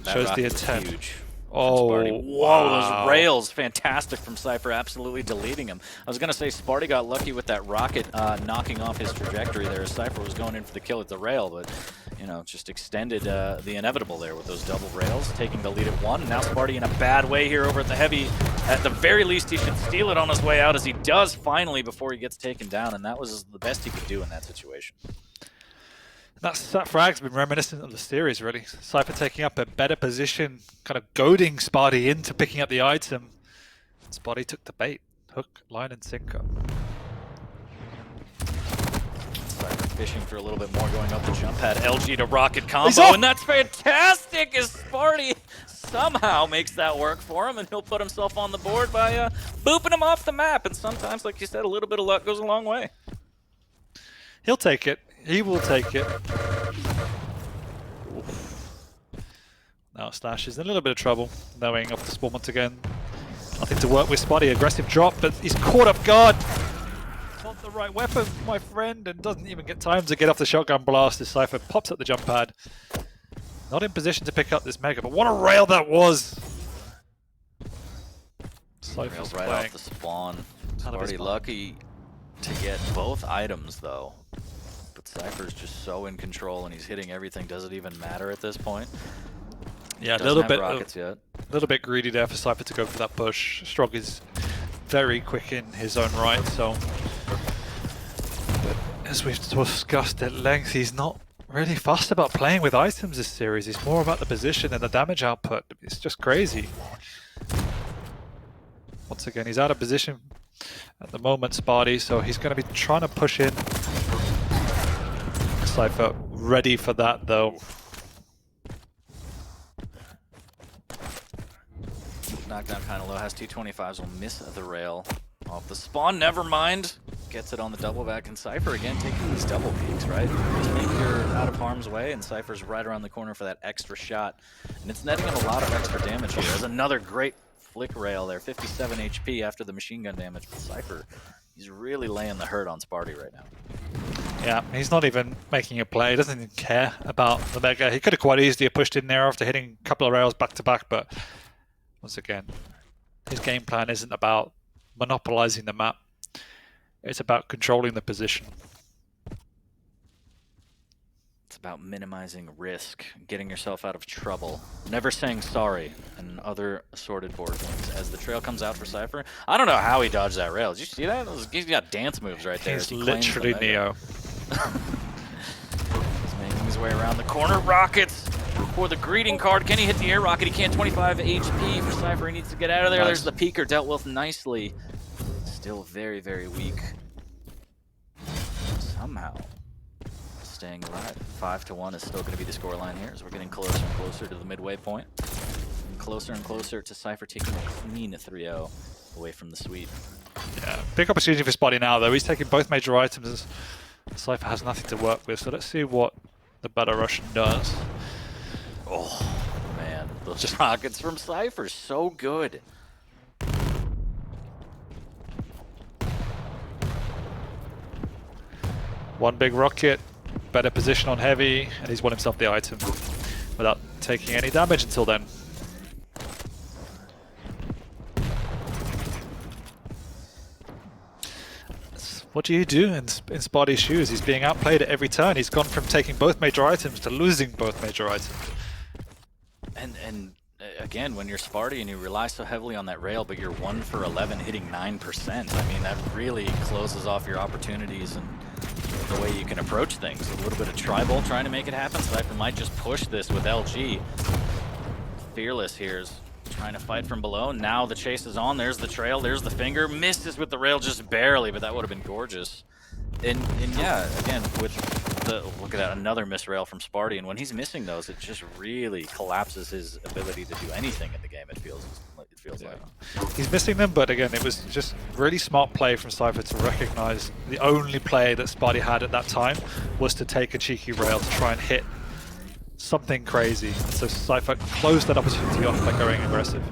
that shows the intent. Huge. Oh, Spart1e. Whoa, those rails, fantastic from Cypher, absolutely deleting him. I was going to say Spart1e got lucky with that rocket knocking off his trajectory there as Cypher was going in for the kill at the rail, but, you know, just extended the inevitable there with those double rails, taking the lead at 1. And now Spart1e in a bad way here over at the heavy. At the very least, he should steal it on his way out, as he does finally before he gets taken down, and that was the best he could do in that situation. That frag's been reminiscent of the series, really. Cypher taking up a better position, kind of goading Spart1e into picking up the item. Spart1e took the bait. Hook, line, and sinker. Cypher fishing for a little bit more, going up the jump pad. LG to rocket combo, and that's fantastic as Spart1e somehow makes that work for him, and he'll put himself on the board by booping him off the map. And sometimes, like you said, a little bit of luck goes a long way. He'll take it. He will take it. Now Stash is in a little bit of trouble, knowing off the spawn once again. Nothing to work with Spart1e. Aggressive drop, but he's caught off guard. Not the right weapon, my friend, and doesn't even get time to get off the shotgun blast as Cypher pops up the jump pad. Not in position to pick up this mega, but what a rail that was! Cypher's right off the spawn. Spart1e lucky to get both items though. But Cypher's just so in control, and he's hitting everything. Does it even matter at this point? Yeah, a little bit greedy there for Cypher to go for that push. Strog is very quick in his own right, so but as we've discussed at length, he's not really fussed about playing with items this series. It's more about the position and the damage output. It's just crazy. Once again, he's out of position at the moment, Spart1e, so he's going to be trying to push in. Cypher ready for that though. Knockdown kind of low, has 225s, will miss the rail off the spawn. Never mind. Gets it on the double back, and Cypher again taking these double peeks, right? Just think you're out of harm's way, and Cypher's right around the corner for that extra shot. And it's netting him a lot of extra damage here. There's another great flick rail there, 57 HP after the machine gun damage. But Cypher, he's really laying the hurt on Spart1e right now. Yeah, he's not even making a play. He doesn't even care about the mega. He could have quite easily pushed in there after hitting a couple of rails back to back, but once again, his game plan isn't about monopolizing the map. It's about controlling the position. It's about minimizing risk, getting yourself out of trouble, never saying sorry, and other assorted board games. As the trail comes out for Cypher, I don't know how he dodged that rail. Did you see that? He's got dance moves right there. He's literally Neo. He's making his way around the corner. Rockets for the greeting card. Can he hit the air rocket? He can't. 25 HP for Cypher. He needs to get out of there. Nice. There's the peeker, dealt with nicely. Still very, very weak. Somehow staying alive. 5-1 is still going to be the scoreline here as we're getting closer and closer to the midway point. And closer to Cypher taking a clean 3-0 away from the sweep. Yeah, big opportunity for Spart1e now though. He's taking both major items. Cypher has nothing to work with, so let's see what the better Russian does. Oh man, those rockets from Cypher, so good. One big rocket, better position on heavy, and he's won himself the item without taking any damage until then. What do you do in Spart1e's shoes? He's being outplayed at every turn. He's gone from taking both major items to losing both major items. And again, when you're Spart1e and you rely so heavily on that rail, but you're 1 for 11 hitting 9%, I mean, that really closes off your opportunities and the way you can approach things. A little bit of tribal trying to make it happen. Cypher might just push this with LG. Fearless here is trying to fight from below. Now the chase is on. There's the trail. There's the finger. Misses with the rail just barely, but that would have been gorgeous. And yeah, again, with the look at that, another miss rail from Spart1e, and when he's missing those, it just really collapses his ability to do anything in the game. It feels like. He's missing them, but again, it was just really smart play from Cypher to recognize the only play that Spart1e had at that time was to take a cheeky rail to try and hit something crazy. So Cypher closed that opportunity off by going aggressive.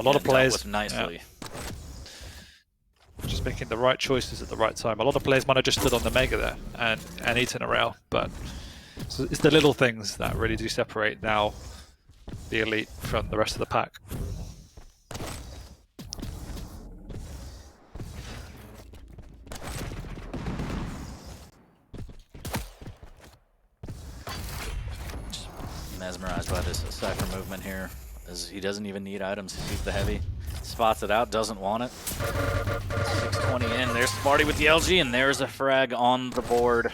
A lot of players nicely. Just making the right choices at the right time. A lot of players might have just stood on the mega there and eaten a rail, but so it's the little things that really do separate now the elite from the rest of the pack. Just mesmerized by this cypher movement here, as he doesn't even need items. He sees the heavy, spots it out, doesn't want it. 620 in. There's Spart1e with the LG, and there's a frag on the board.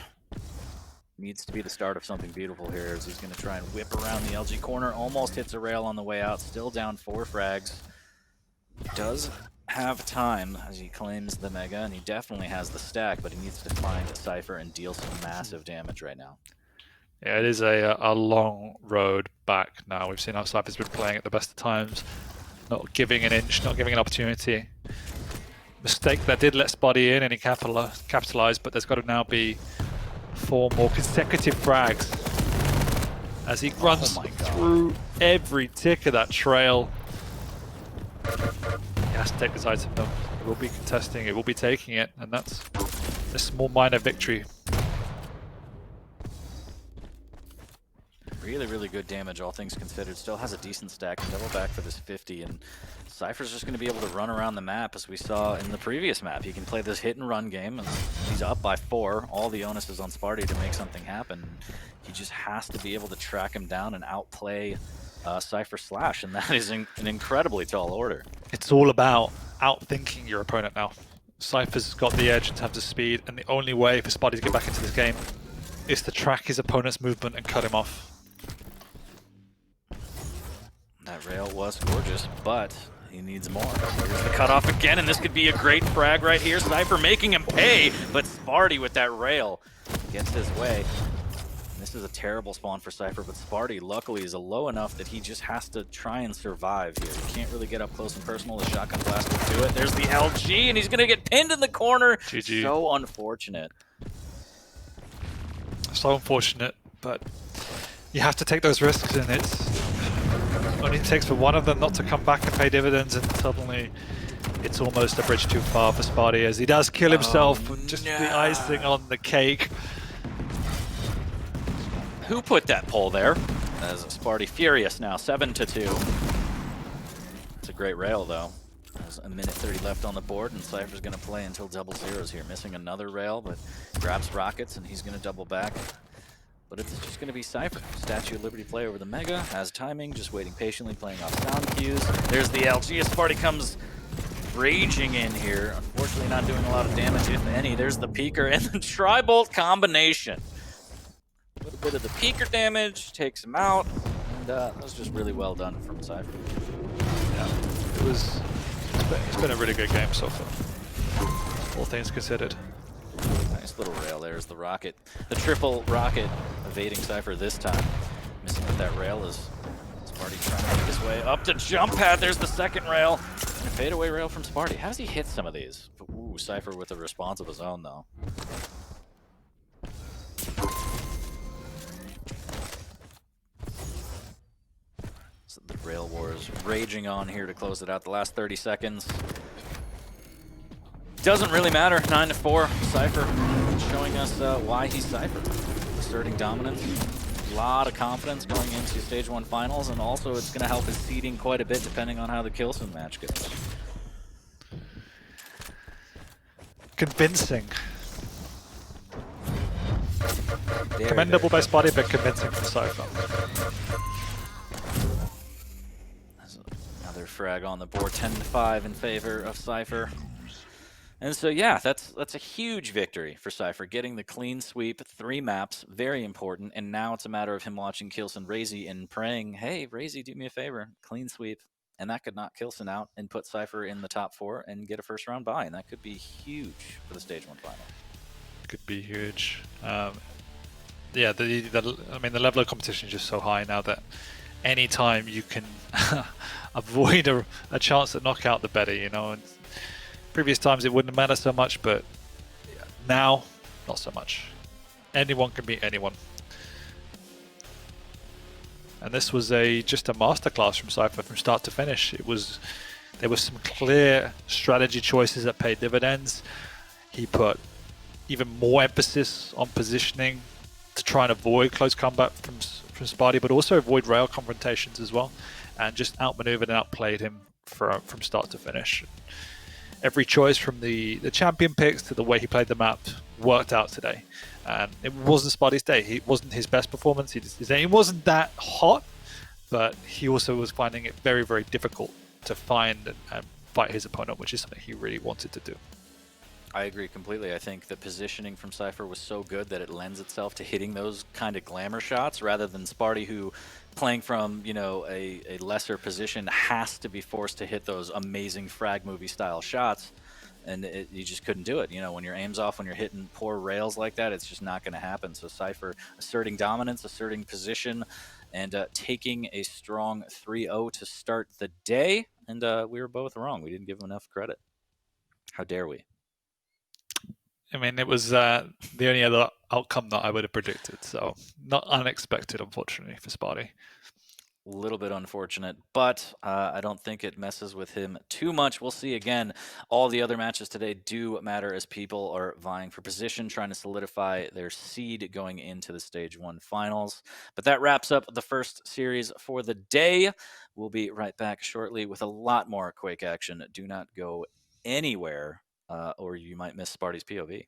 Needs to be the start of something beautiful here, as he's going to try and whip around the LG corner. Almost hits a rail on the way out. Still down 4 frags. Does have time as he claims the Mega, and he definitely has the stack, but he needs to find a cypher and deal some massive damage right now. Yeah, it is a long road back now. We've seen how Cypher's been playing at the best of times, not giving an inch, not giving an opportunity. Mistake that did let Spart1e in, and he capitalized, but there's got to now be 4 more consecutive frags as he runs through every tick of that trail. He has to take this item though. He will be contesting, it will be taking it, and that's a small minor victory. Really, really good damage, all things considered. Still has a decent stack, double back for this 50, and Cypher's just going to be able to run around the map as we saw in the previous map. He can play this hit and run game, and he's up by 4. All the onus is on Spart1e to make something happen. He just has to be able to track him down and outplay Cypher Slash, and that is an incredibly tall order. It's all about outthinking your opponent now. Cypher's got the edge in terms of speed, and the only way for Spart1e to get back into this game is to track his opponent's movement and cut him off. That rail was gorgeous, but he needs more. Here's the cutoff again, and this could be a great frag right here. Cypher making him pay, but Spart1e with that rail gets his way. And this is a terrible spawn for Cypher, but Spart1e luckily is low enough that he just has to try and survive here. He can't really get up close and personal. The shotgun blast will do it. There's the LG, and he's going to get pinned in the corner. GG. So unfortunate. So unfortunate, but you have to take those risks, and it's only takes for one of them not to come back and pay dividends, and suddenly it's almost a bridge too far for Spart1e as he does kill himself with just the icing on the cake. Who put that poll there? As Spart1e furious now, 7-2. It's a great rail though. There's a minute 30 left on the board, and Cypher's going to play until double zeros here. Missing another rail, but grabs rockets, and he's going to double back. But it's just going to be Cypher. Statue of Liberty play over the Mega, has timing, just waiting patiently, playing off sound cues. There's the LG as Spart1e comes raging in here. Unfortunately not doing a lot of damage, if any. There's the Peeker and the Tri-Bolt combination. A little bit of the Peeker damage, takes him out, and that was just really well done from Cypher. Yeah, it's been a really good game so far, all things considered. Nice little rail. There's the rocket. The triple rocket evading Cypher this time. Missing with that rail is Spart1e trying to make his way up to jump pad. There's the second rail. And a fadeaway rail from Spart1e. How does he hit some of these? Ooh, Cypher with a response of his own though. So the rail war is raging on here to close it out. The last 30 seconds. Doesn't really matter. 9-4. Cypher showing us why he's Cypher. Asserting dominance. A lot of confidence going into Stage 1 finals, and also it's going to help his seeding quite a bit depending on how the Kilson match goes. Convincing. Very, Commendable by very Spart1e, but convincing for Cypher. There's another frag on the board. 10-5 in favor of Cypher. And so, yeah, that's a huge victory for Cypher, getting the clean sweep, 3 maps, very important. And now it's a matter of him watching Kilson Razy and praying, hey, Razy, do me a favor, clean sweep. And that could knock Kilson out and put Cypher in the top 4 and get a first round bye. And that could be huge for the Stage 1 final. Could be huge. Yeah, I mean, the level of competition is just so high now that any time you can avoid a chance at knockout, the better, you know. And previous times it wouldn't matter so much, but now, not so much. Anyone can beat anyone. And this was just a masterclass from Cypher from start to finish. There was some clear strategy choices that paid dividends. He put even more emphasis on positioning to try and avoid close combat from Spart1e, but also avoid rail confrontations as well, and just outmaneuvered and outplayed him from start to finish. Every choice from the champion picks to the way he played the map worked out today. And it wasn't Spart1e's day. He wasn't his best performance. He wasn't that hot, but he also was finding it very, very difficult to find and fight his opponent, which is something he really wanted to do. I agree completely. I think the positioning from Cypher was so good that it lends itself to hitting those kind of glamour shots rather than Spart1e, who playing from, you know, a lesser position has to be forced to hit those amazing frag movie style shots. And you just couldn't do it. You know, when your aim's off, when you're hitting poor rails like that, it's just not going to happen. So Cypher asserting dominance, asserting position, and taking a strong 3-0 to start the day. And we were both wrong. We didn't give him enough credit. How dare we? I mean, it was the only other outcome that I would have predicted, so not unexpected, unfortunately, for Spart1e. A little bit unfortunate, but I don't think it messes with him too much. We'll see. Again, all the other matches today do matter as people are vying for position, trying to solidify their seed going into the Stage 1 finals. But that wraps up the first series for the day. We'll be right back shortly with a lot more Quake action. Do not go anywhere, or you might miss Spart1e's POV.